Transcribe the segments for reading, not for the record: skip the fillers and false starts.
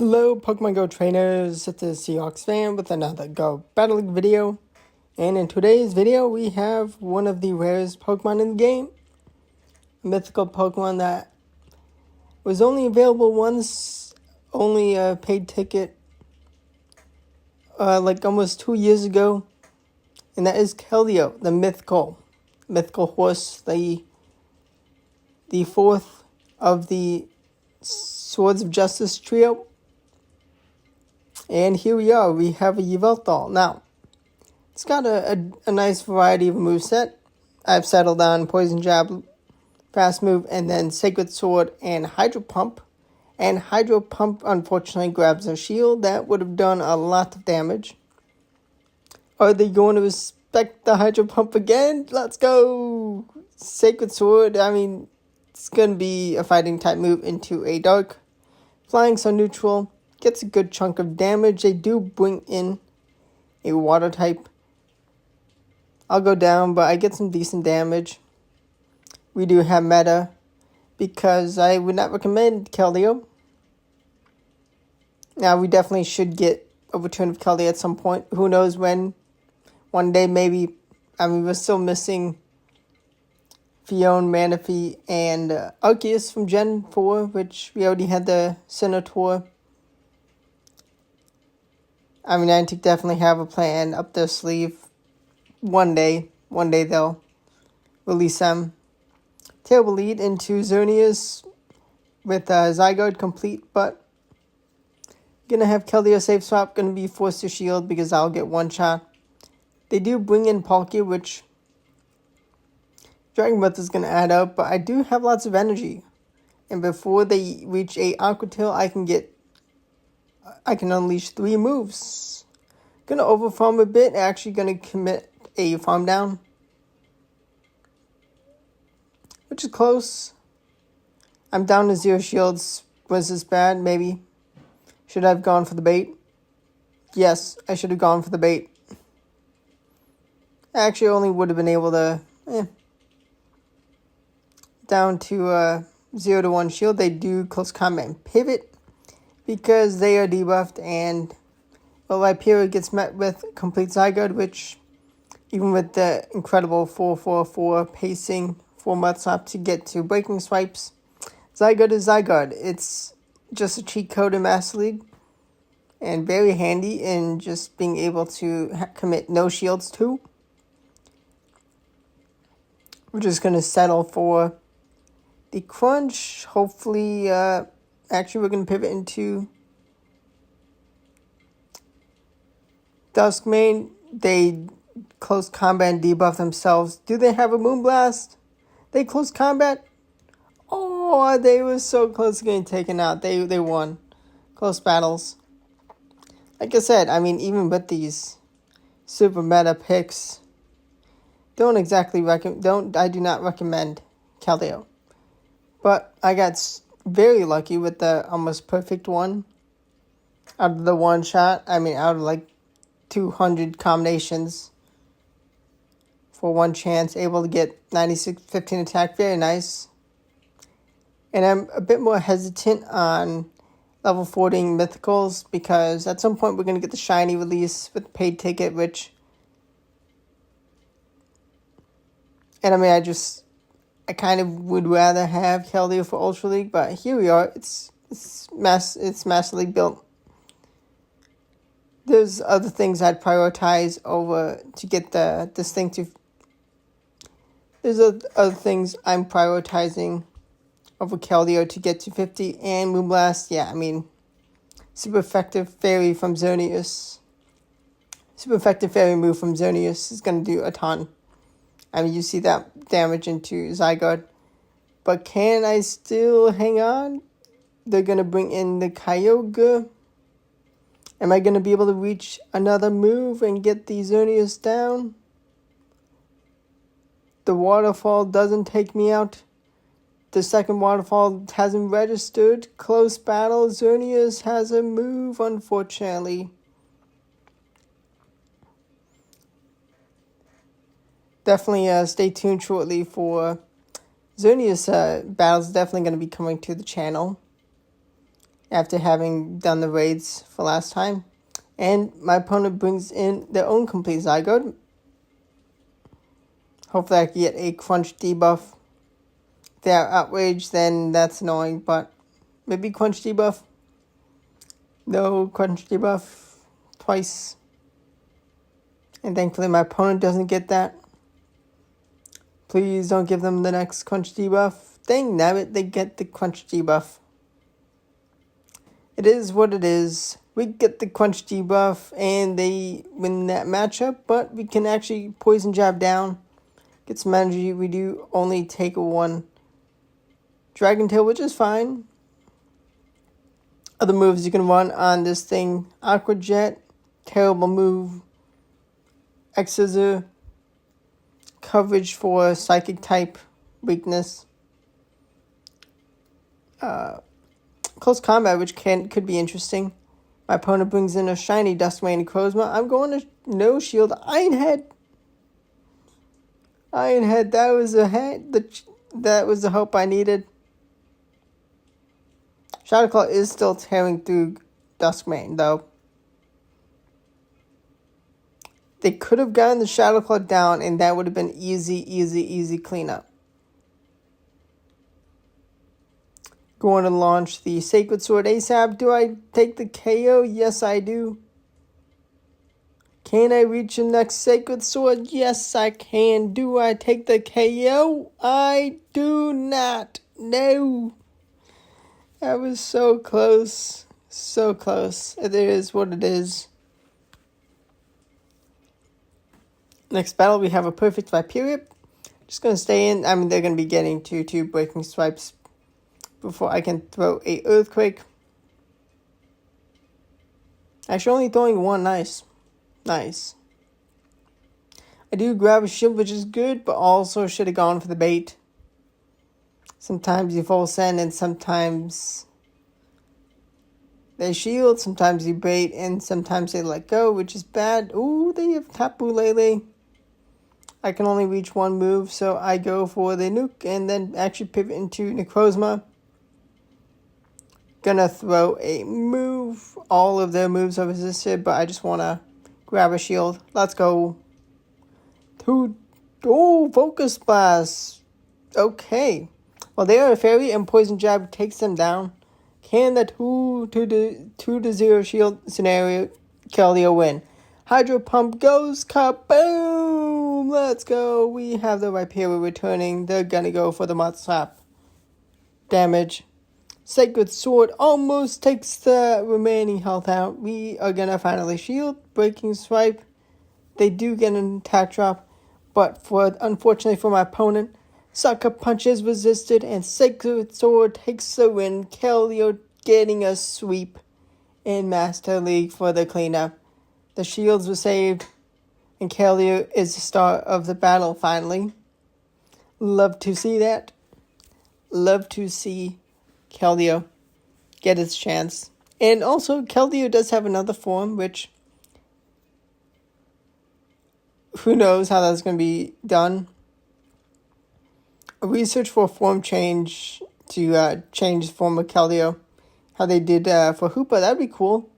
Hello Pokemon Go trainers, it's the Seahawks fan with another Go Battle League video. And in today's video we have one of the rarest Pokemon in the game. A mythical Pokemon that was only available once, only a paid ticket, like almost 2 years ago. And that is Keldeo, the mythical horse, the fourth of the Swords of Justice trio. And here we are, we have a Yveltal. Now, it's got a nice variety of moveset. I've settled on Poison Jab, Fast Move, and then Sacred Sword and Hydro Pump. And Hydro Pump, unfortunately, grabs a shield. That would have done a lot of damage. Are they going to respect the Hydro Pump again? Let's go! Sacred Sword, it's going to be a fighting type move into a dark. Flying so neutral. Gets a good chunk of damage. They do bring in a water type. I'll go down, but I get some decent damage. We do have meta, because I would not recommend Keldeo. Now, we definitely should get a return of Keldeo at some point. Who knows when? One day, maybe. We're still missing Fion, Manaphy, and Arceus from Gen 4, which we already had the Senator. Niantic definitely have a plan up their sleeve. One day they'll release them. Terrible lead into Xerneas with Zygarde complete, but gonna have Keldeo safe swap, gonna be forced to shield because I'll get one shot. They do bring in Palkia, which Dragon Breath is gonna add up, but I do have lots of energy. And before they reach a Aqua Tail, I can unleash 3 moves. Gonna overfarm a bit, actually gonna commit a farm down. Which is close. I'm down to 0 shields. Was this bad? Maybe. Should I have gone for the bait? Yes, I should have gone for the bait. I actually only would have been able to... Down to 0 to 1 shield. They do close combat and pivot, because they are debuffed, and Rhyperior gets met with complete Zygarde, which, even with the incredible 444 pacing for Mudslap to get to Breaking Swipes, Zygarde is Zygarde. It's just a cheat code in Master League, and very handy in just being able to commit no shields too. We're just going to settle for the crunch. Hopefully, actually, we're going to pivot into Duskmane. They close combat and debuff themselves. Do they have a Moonblast? They close combat? Oh, they were so close to getting taken out. They won. Close battles. Like I said, even with these super meta picks, I do not recommend Keldeo. But I got very lucky with the almost perfect one. Out of the one shot, out of like 200 combinations for one chance, able to get 96, 15 attack, very nice. And I'm a bit more hesitant on level 14 mythicals, because at some point we're going to get the shiny release with the paid ticket, which... And I kind of would rather have Keldeo for Ultra League, but here we are. It's Master League built. There's other things I'd prioritize over to get the distinctive. There's other things I'm prioritizing over Keldeo to get to 50, and Moonblast, super effective fairy from Xerneas. Super effective fairy move from Xerneas is going to do a ton. You see that damage into Zygarde. But can I still hang on? They're going to bring in the Kyogre. Am I going to be able to reach another move and get the Xerneas down? The waterfall doesn't take me out. The second waterfall hasn't registered. Close battle. Xerneas has a move, unfortunately. Definitely stay tuned shortly for Xerneas battles. Definitely going to be coming to the channel. after having done the raids for last time. And my opponent brings in their own complete Zygote. Hopefully I can get a Crunch debuff. If they are outraged, then that's annoying, but maybe Crunch debuff. No Crunch debuff twice. And thankfully my opponent doesn't get that. Please don't give them the next Crunch debuff. Dang nabbit, they get the Crunch debuff. It is what it is. We get the Crunch debuff and they win that matchup, but we can actually Poison Jab down. Get some energy. We do only take a 1 Dragon Tail, which is fine. Other moves you can run on this thing: Aqua Jet, terrible move. X-Scissor, coverage for Psychic type weakness. Close combat, which could be interesting. My opponent brings in a shiny Duskmane Necrozma. I'm going to no shield Iron Head. Iron Head, that was the hope I needed. Shadow Claw is still tearing through Duskmane, though. They could have gotten the Shadow Claw down, and that would have been easy cleanup. Going to launch the Sacred Sword ASAP. Do I take the KO? Yes, I do. Can I reach the next Sacred Sword? Yes, I can. Do I take the KO? I do not. No. That was so close. So close. It is what it is. Next battle, we have a perfect Viperia. Just going to stay in. I mean, they're going to be getting two Breaking Swipes before I can throw a Earthquake. Actually, only throwing 1. Nice. Nice. I do grab a shield, which is good, but also should have gone for the bait. Sometimes you full send, and sometimes they shield. Sometimes you bait, and sometimes they let go, which is bad. Ooh, they have Tapu Lele. I can only reach 1 move, so I go for the nuke and then actually pivot into Necrozma. Gonna throw a move. All of their moves are resisted, but I just want to grab a shield. Let's go. Focus Blast. Okay. Well, they are a fairy, and Poison Jab takes them down. Can the 2-0 shield scenario Keldeo win? Hydro Pump goes kaboom! Let's go. We have the Viperia returning. They're gonna go for the Mud Slap. Damage. Sacred Sword almost takes the remaining health out. We are gonna finally shield. Breaking Swipe. They do get an attack drop, but unfortunately for my opponent, Sucker Punch is resisted, and Sacred Sword takes the win. Keldeo getting a sweep in Master League for the cleanup. The shields were saved, and Keldeo is the star of the battle finally. Love to see that. Love to see Keldeo get its chance. And also, Keldeo does have another form, which who knows how that's going to be done. A research for a form change to change the form of Keldeo. How they did for Hoopa, that'd be cool.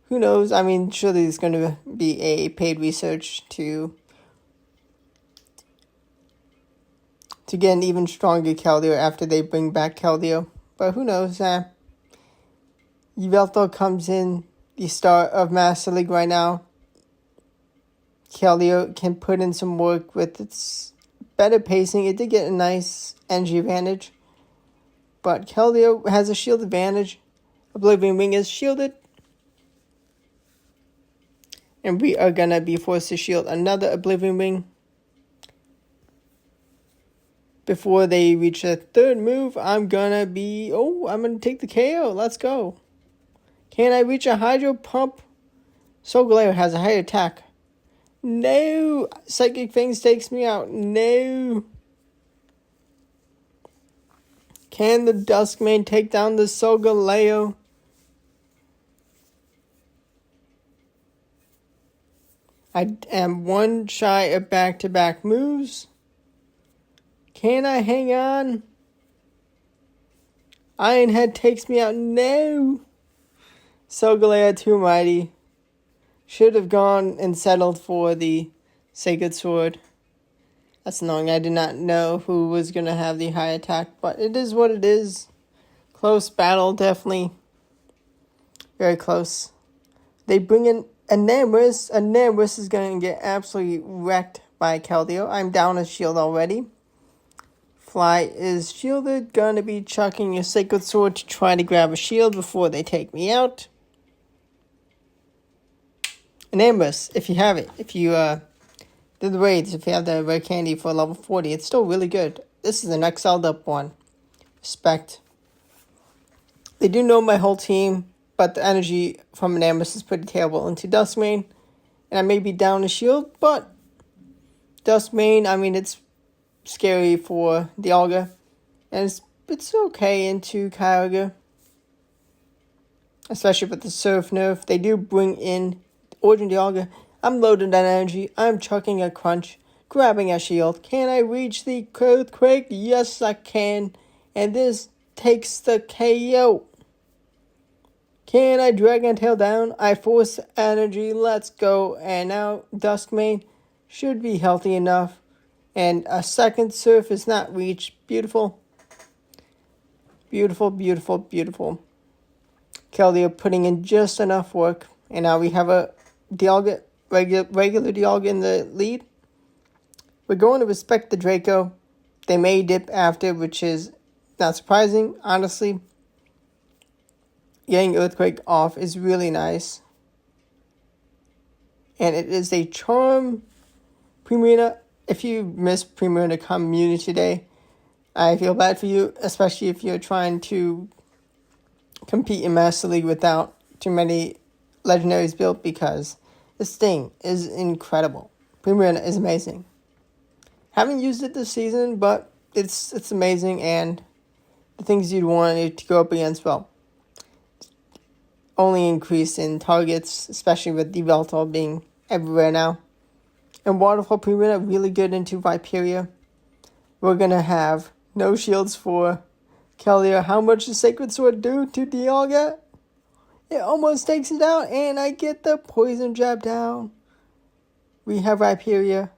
Who knows? I mean, surely there's going to be a paid research to get an even stronger Keldeo after they bring back Keldeo. But who knows? Yveltal comes in, the star of Master League right now. Keldeo can put in some work with its better pacing. It did get a nice energy advantage. But Keldeo has a shield advantage. Oblivion Wing is shielded. And we are going to be forced to shield another Oblivion Wing. Before they reach a third move, I'm going to take the KO. Let's go. Can I reach a Hydro Pump? Solgaleo has a high attack. No. Psychic Fangs takes me out. No. Can the Duskmane take down the Solgaleo? I am 1 shy of back-to-back moves. Can I hang on? Iron Head takes me out. No! Solgaleo too mighty. Should have gone and settled for the Sacred Sword. That's annoying. I did not know who was going to have the high attack, but it is what it is. Close battle, definitely. Very close. They bring in a Namorous. A Namorous is going to get absolutely wrecked by Keldeo. I'm down a shield already. Fly is shielded. Gonna be chucking a Sacred Sword to try to grab a shield before they take me out. An Ambrose, if you have it. If you did the raids, if you have the rare candy for level 40, it's still really good. This is an XL'd up one. Respect. They do know my whole team, but the energy from an Ambrose is pretty terrible into Duskmane. And I may be down a shield, but Duskmane, I mean, it's scary for Dialga. And it's okay into Kyogre. Especially with the Surf nerf. They do bring in Origin Dialga. I'm loaded on energy. I'm chucking a Crunch. Grabbing a shield. Can I reach the Earthquake? Yes, I can. And this takes the KO. Can I Dragon Tail down? I force energy. Let's go. And now Duskmane should be healthy enough. And a second Surf is not reached. Beautiful. Beautiful, beautiful, beautiful. Keldeo putting in just enough work. And now we have a Dialga, regular Dialga in the lead. We're going to respect the Draco. They may dip after, which is not surprising, honestly. Getting Earthquake off is really nice. And it is a Charm Primarina. If you missed Primarina Community Day, I feel bad for you, especially if you're trying to compete in Master League without too many legendaries built, because this thing is incredible. Primarina is amazing. Haven't used it this season, but it's amazing, and the things you'd want it to go up against, well, only increase in targets, especially with the Veltal being everywhere now. And Waterfall Primarina really good into Viperia. We're gonna have no shields for Keldeo. How much does Sacred Sword do to Dialga? It almost takes it out, and I get the Poison Jab down. We have Viperia.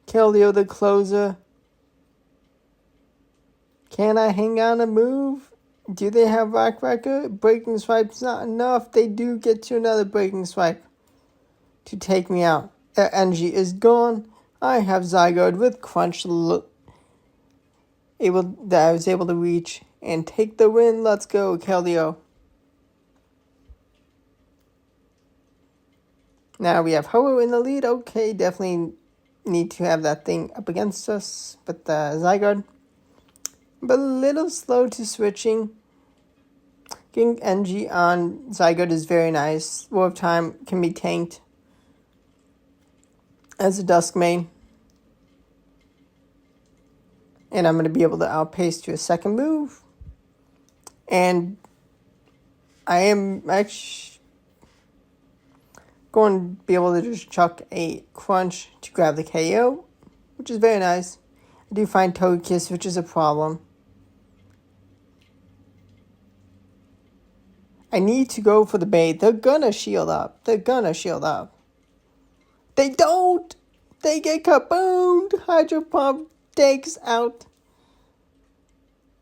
Keldeo the closer. Can I hang on a move? Do they have Rock Wrecker? Breaking Swipe's not enough. They do get to another Breaking Swipe to take me out. Their energy is gone. I have Zygarde with Crunch that I was able to reach and take the win. Let's go, Keldeo. Now we have Ho-Oh in the lead. Okay, definitely need to have that thing up against us with the Zygarde. But a little slow to switching. Getting energy on Zygarde is very nice. War of Time can be tanked as a Duskmane. And I'm going to be able to outpace to a second move. And I am actually going to be able to just chuck a Crunch to grab the KO, which is very nice. I do find Togekiss, which is a problem. I need to go for the bait. They're gonna shield up. They don't! They get kaboomed! Hydro Pump takes out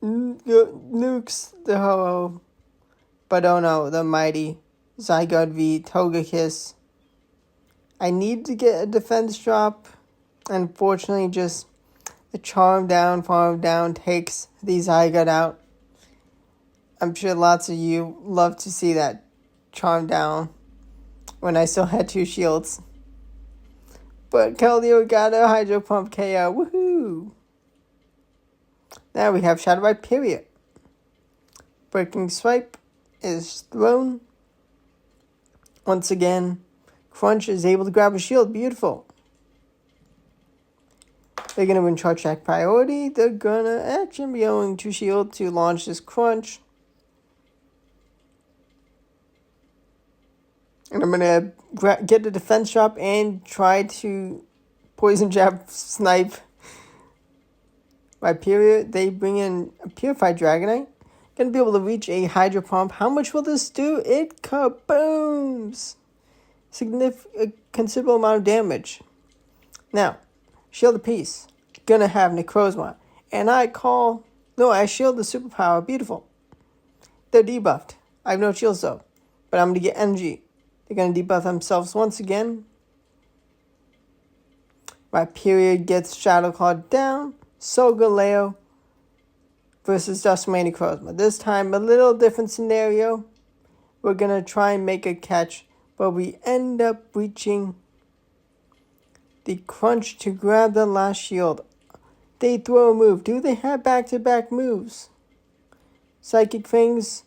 nukes the Ho-Oh. But oh no, the mighty Zygarde v Togekiss. I need to get a defense drop. Unfortunately, just the farm down takes the Zygarde out. I'm sure lots of you love to see that charm down when I still had 2 shields. But Keldeo got a Hydro Pump KO. Woohoo! Now we have Shadow Bite, period. Breaking Swipe is thrown. Once again, Crunch is able to grab a shield. Beautiful. They're going to win Charge Attack priority. They're going to actually be going to shield to launch this Crunch. And I'm going to get the defense drop and try to Poison Jab snipe Rhyperior, they bring in a Purified Dragonite. Gonna be able to reach a Hydro Pump. How much will this do? It kabooms! A considerable amount of damage. Now, Shield of Peace. Gonna have Necrozma. And I shield the superpower. Beautiful. They're debuffed. I have no shields though. But I'm gonna get energy. They're gonna debuff themselves once again. Rhyperior gets Shadow Claw down. Keldeo versus Duskmane Necrozma. This time, a little different scenario. We're gonna try and make a catch, but we end up reaching the crunch to grab the last shield. They throw a move. Do they have back-to-back moves? Psychic Fangs.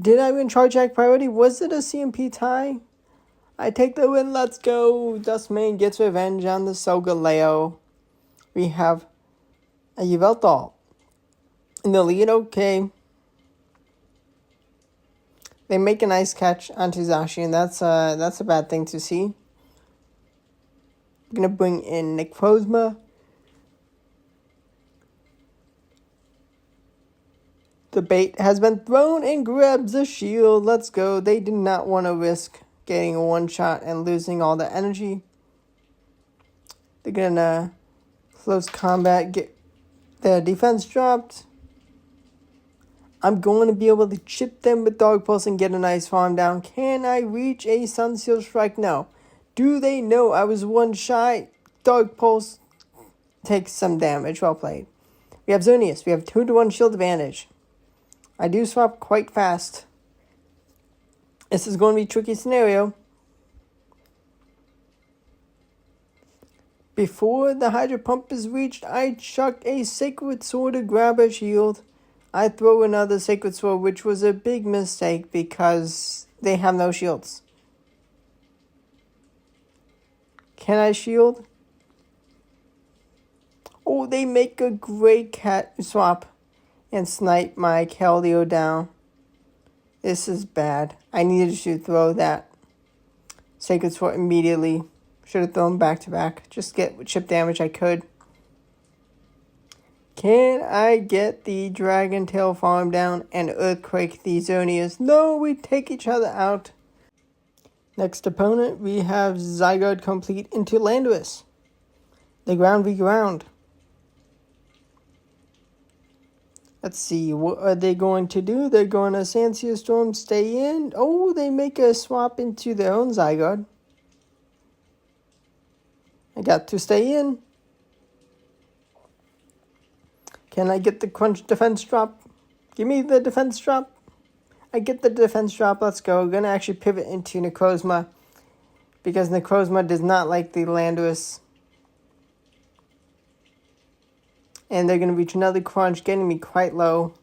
Did I win Charge Act Priority? Was it a CMP tie? I take the win. Let's go. Duskmane gets revenge on the Keldeo. We have a Yveltal in the lead. Okay. They make a nice catch onto Zacian, and that's a bad thing to see. I'm gonna bring in Necrozma. The bait has been thrown and grabs a shield. Let's go. They did not want to risk getting a one-shot and losing all the energy. They're gonna close combat, get their defense dropped. I'm going to be able to chip them with Dog Pulse and get a nice farm down. Can I reach a Sunseal Strike? No. Do they know I was one shy? Dog Pulse takes some damage. Well played. We have Xerneas. We have 2-to-1 shield advantage. I do swap quite fast. This is going to be a tricky scenario. Before the Hydro Pump is reached, I chuck a Sacred Sword to grab a shield. I throw another Sacred Sword, which was a big mistake because they have no shields. Can I shield? Oh, they make a great cat swap and snipe my Keldeo down. This is bad. I needed to throw that Sacred Sword immediately. Should have thrown back to back. Just get what chip damage I could. Can I get the Dragon Tail farm down and Earthquake the Xerneas? No, we take each other out. Next opponent, we have Zygarde complete into Landorus. The ground v ground. Let's see, what are they going to do? They're going to Sandsea Storm, stay in. Oh, they make a swap into their own Zygarde. I got to stay in. Can I get the crunch defense drop? Give me the defense drop. I get the defense drop. Let's go. Gonna actually pivot into Necrozma because Necrozma does not like the Landorus. And they're gonna reach another crunch, getting me quite low.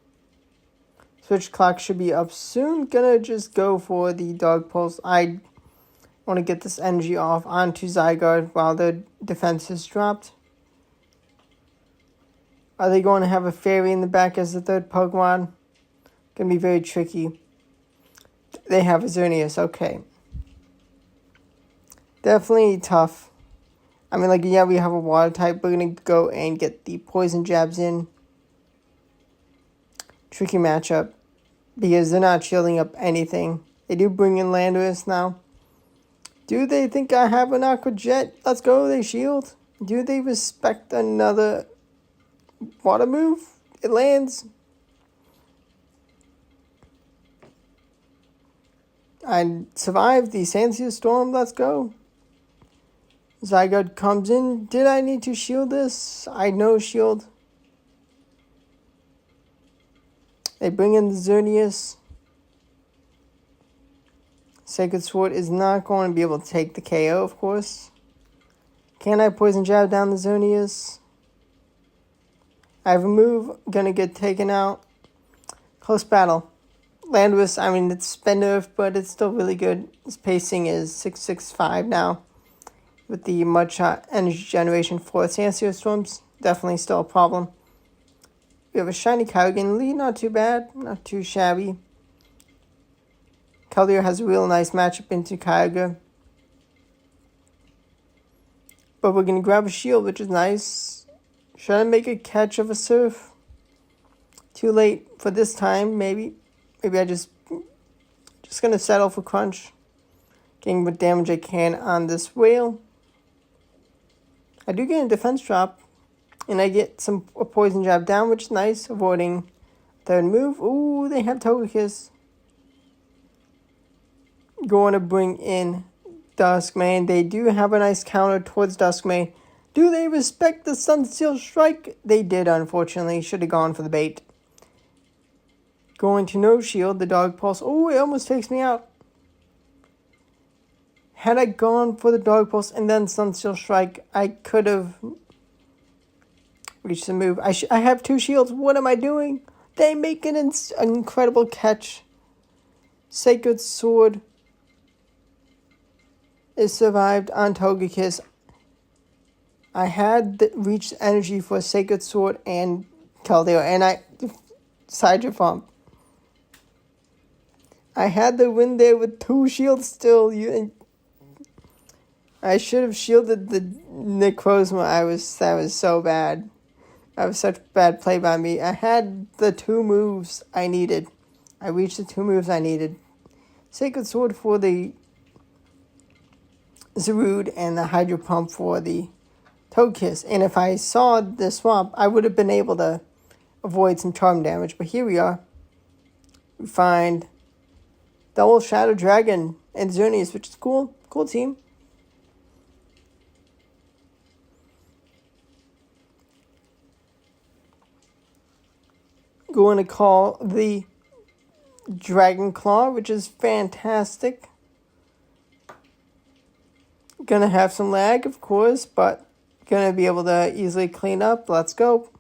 Switch clock should be up soon. Gonna just go for the Dog Pulse. I want to get this energy off onto Zygarde while the defense is dropped. Are they going to have a Fairy in the back as the third Pokemon? Gonna be very tricky. They have a Xerneas, okay. Definitely tough. I mean, like, yeah, we have a water type. We're gonna go and get the poison jabs in. Tricky matchup because they're not shielding up anything. They do bring in Landorus now. Do they think I have an Aqua Jet? Let's go, they shield. Do they respect another water move? It lands. I survived the Sandsea Storm. Let's go. Zygarde comes in. Did I need to shield this? I no shield. They bring in the Xerneas. Sacred Sword is not going to be able to take the KO, of course. Can I Poison Jab down the Xerneas? I have a move. Gonna get taken out. Close battle. Landorus, I mean, it's been nerfed, but it's still really good. Its pacing is 665 now. With the Mudshot energy generation for Sandsea Storms, definitely still a problem. We have a shiny Kyogre lead, not too bad, not too shabby. Keldeo has a real nice matchup into Kyogre. But we're going to grab a shield, which is nice. Should I make a catch of a surf? Too late for this time, maybe. Maybe I just gonna settle for crunch. Getting what damage I can on this whale. I do get a defense drop. And I get a poison jab down, which is nice. Avoiding third move. Ooh, they have Togekiss. Going to bring in Duskmane. They do have a nice counter towards Duskmane. Do they respect the Sunsteel Strike? They did, unfortunately. Should have gone for the bait. Going to no shield. The Dog Pulse. Oh, it almost takes me out. Had I gone for the Dog Pulse and then Sunsteel Strike, I could have reached the move. I have 2 shields. What am I doing? They make an incredible catch. Sacred Sword is survived on Togekiss. I had reached energy for Sacred Sword and Keldeo, and I Sidra Bump. I had the win there with 2 shields still. I should have shielded the Necrozma. That was so bad. That was such bad play by me. I had the 2 moves I needed. I reached the 2 moves I needed. Sacred Sword for the Zarude and the Hydro Pump for the Togekiss. And if I saw the swamp, I would have been able to avoid some charm damage. But here we are. We find Double Shadow Dragon and Xerneas, which is cool. Cool team. Going to call the Dragon Claw, which is fantastic. Gonna have some lag, of course, but gonna be able to easily clean up. Let's go.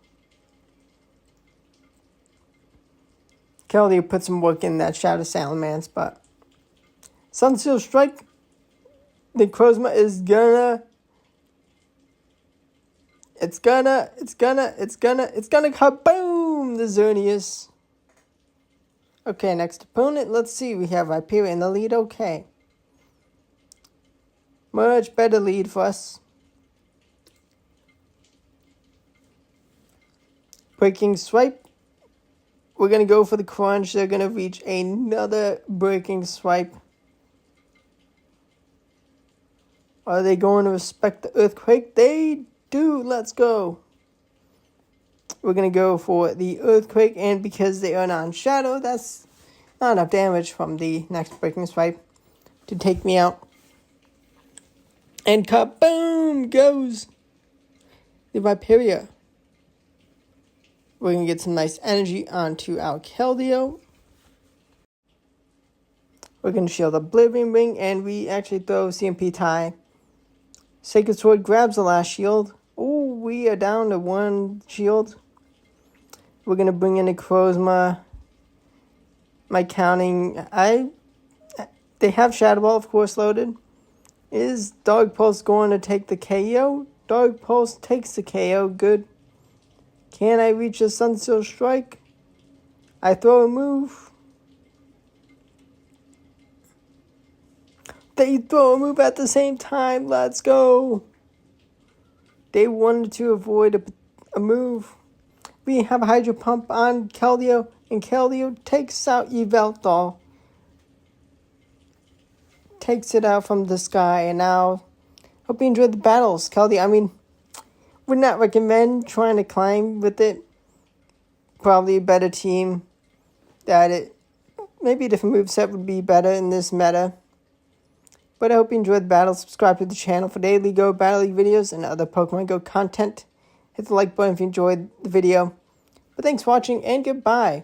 Keldeo put some work in that Shadow Salamence, but Sunsteel Strike. The Necrozma is gonna. It's gonna kaboom! The Xerneas. Okay, next opponent. Let's see. We have Viperia in the lead. Okay. Much better lead for us. Breaking Swipe. We're going to go for the crunch. They're going to reach another Breaking Swipe. Are they going to respect the Earthquake? They do. Let's go. We're going to go for the Earthquake. And because they are non-shadow, that's not enough damage from the next Breaking Swipe to take me out. And kaboom goes the Viperia. We're going to get some nice energy onto our Keldeo. We're going to shield Oblivion Ring, and we actually throw CMP tie. Sacred Sword grabs the last shield. Oh, we are down to 1 shield. We're going to bring in a Necrozma. My counting, they have Shadow Ball, of course, loaded. Is Dog Pulse going to take the KO? Dog Pulse takes the KO. Good. Can I reach a Sunsteel Strike? I throw a move. They throw a move at the same time. Let's go. They wanted to avoid a move. We have a Hydro Pump on Keldeo, and Keldeo takes out Yveltal. Takes it out from the sky, and now hope you enjoyed the battles. Keldeo, would not recommend trying to climb with it. Probably a better team. Maybe a different moveset would be better in this meta. But I hope you enjoyed the battle. Subscribe to the channel for daily Go Battle League videos and other Pokemon Go content. Hit the like button if you enjoyed the video. But thanks for watching, and goodbye.